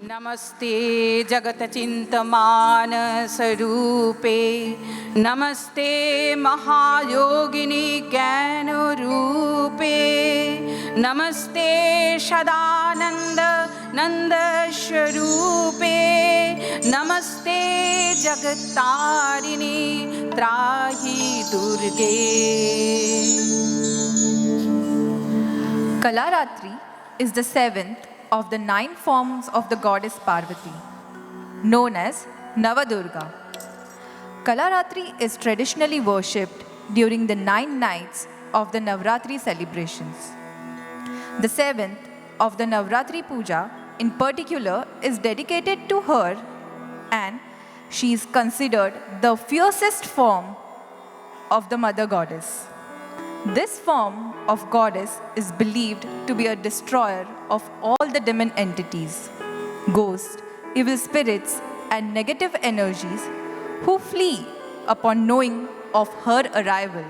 नमस्ते जगतचिन्तमान स्वरूपे, नमस्ते महायोगिनी ज्ञानरूपे, नमस्ते सदानंद नंद स्वरूपे, नमस्ते जगत्तारिणी त्राहि दुर्गे। Kalaratri is the seventh of the 9 forms of the goddess Parvati, known as Navadurga. Kalaratri is traditionally worshipped during the 9 nights of the Navratri celebrations. The seventh of the Navratri Puja in particular is dedicated to her, and she is considered the fiercest form of the mother goddess. This form of goddess is believed to be a destroyer of all the demon entities, ghosts, evil spirits, and negative energies who flee upon knowing of her arrival.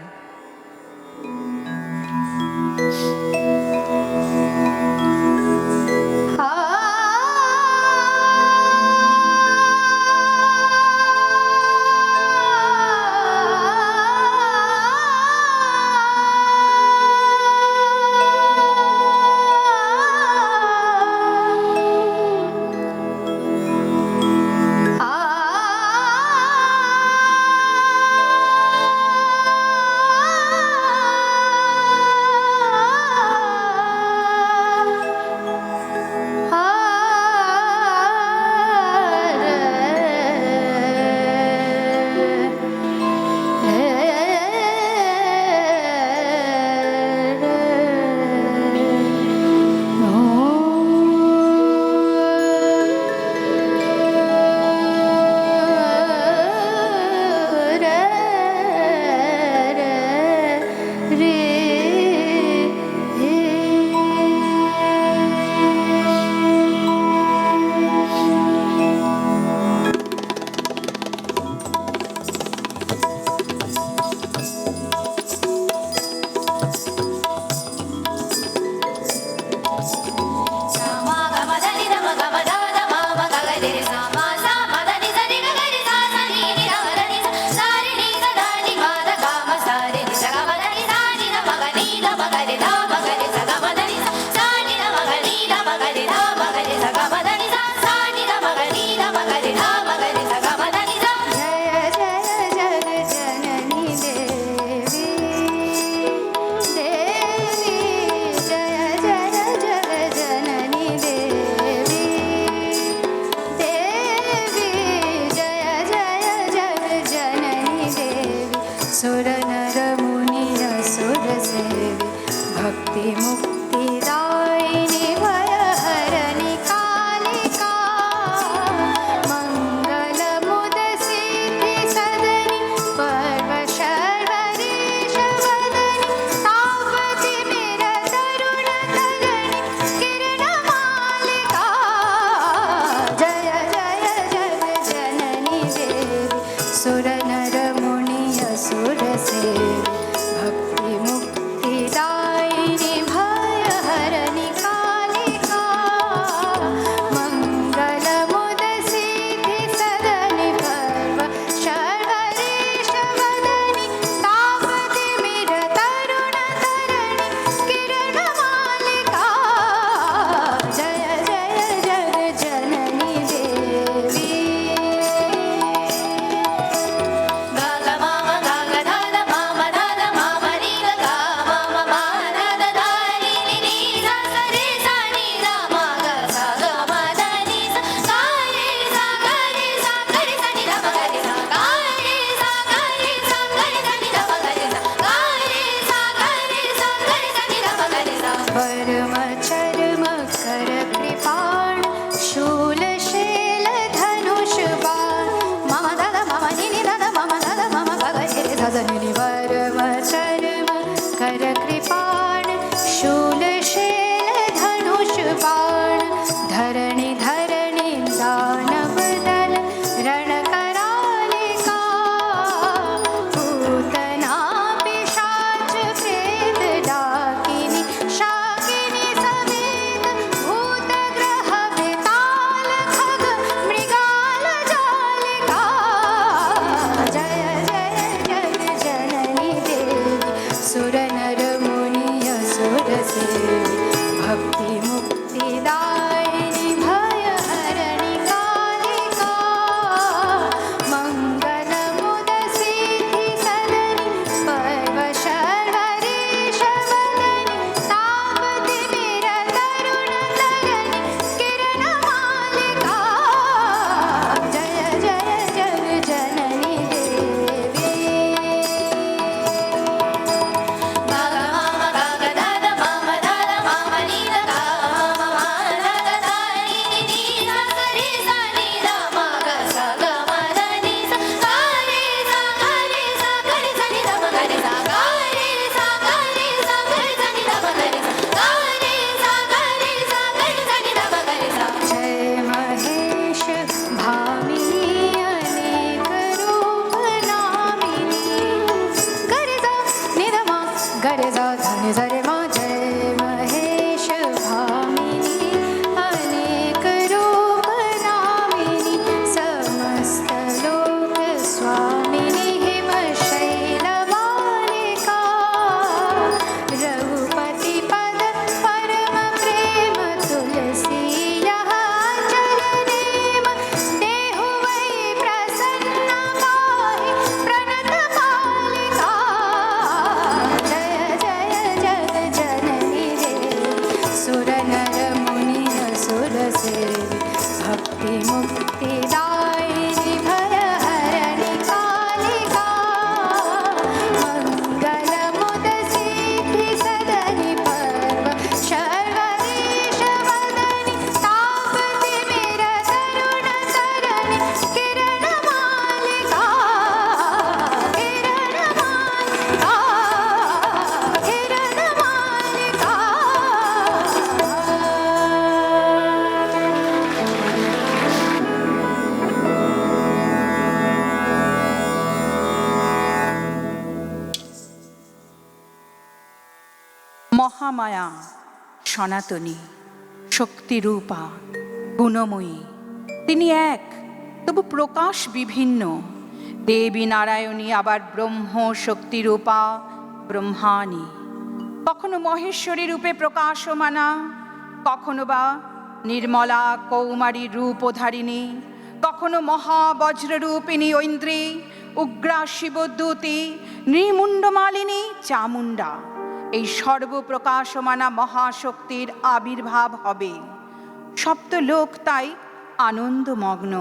Shakini Mahamaya সনাতনী, শক্তিরূপা, গুণময়ী। তিনি এক, তবু প্রকাশ বিভিন্ন। দেবী নারায়ণী, আবার ব্রহ্ম শক্তিরূপা ব্রহ্মাণী। কখনো মহেশ্বরী রূপে প্রকাশমানা, কখনো বা নির্মলা কৌমারী রূপধারিণী, কখনো মহাবজ্ররূপিণী ঐন্দ্রী, উগ্রা শিবদূতী, নৃমুণ্ডমালিনী চামুণ্ডা। এই সর্বপ্রকাশমানা মহাশক্তির আবির্ভাব হবে। সপ্তলোক তাই আনন্দমগ্ন।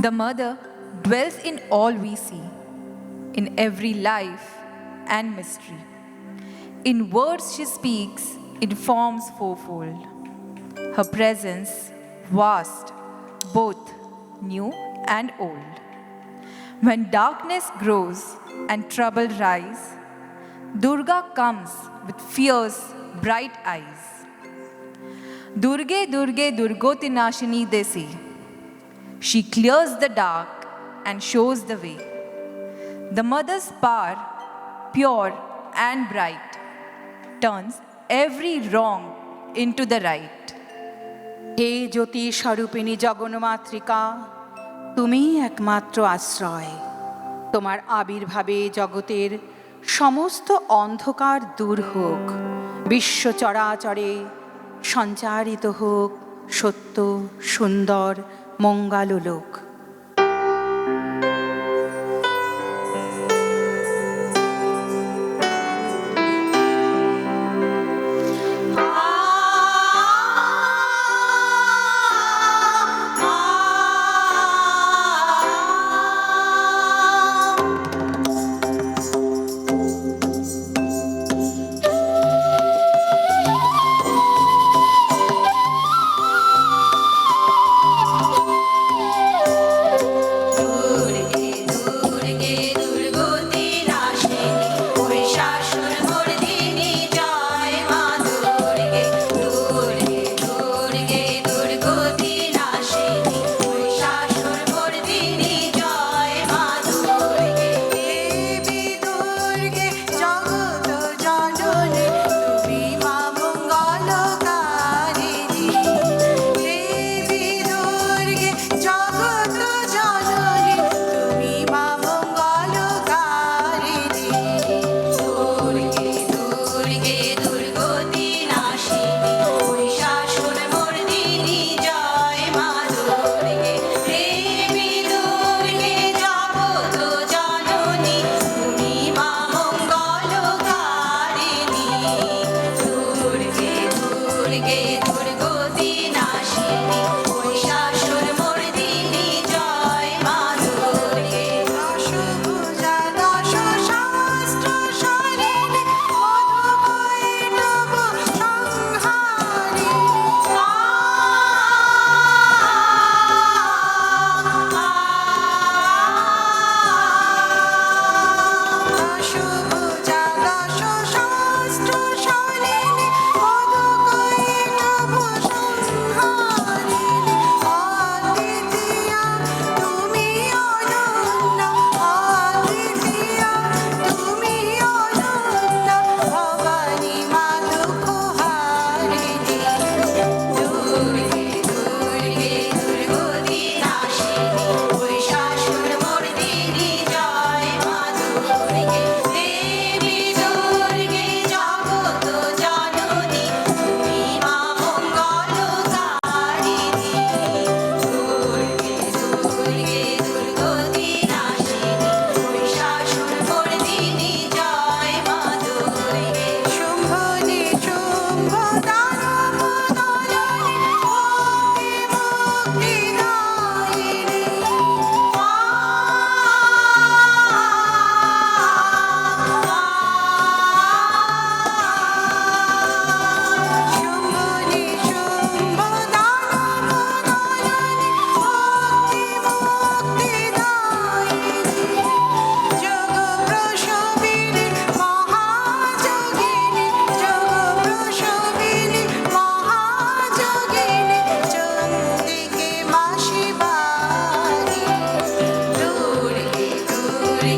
The Mother dwells in all we see, in every life and mystery. In words she speaks in forms fourfold. Her presence vast, both new and old. When darkness grows and trouble rise, Durga comes with fierce, bright eyes. Durge, Durge, Durgoti Nashini they say. She clears the dark and shows the way. The Mother's power, pure and bright, turns every wrong into the right. হে জ্যোতি স্বরূপিণী জগন্মাতৃকা, তুমিই একমাত্র আশ্রয়। তোমার আবির্ভাবে জগতের সমস্ত অন্ধকার দূর হোক, বিশ্ব চরাচরে সঞ্চারিত হোক সত্য, সুন্দর, মঙ্গলোক।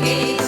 গে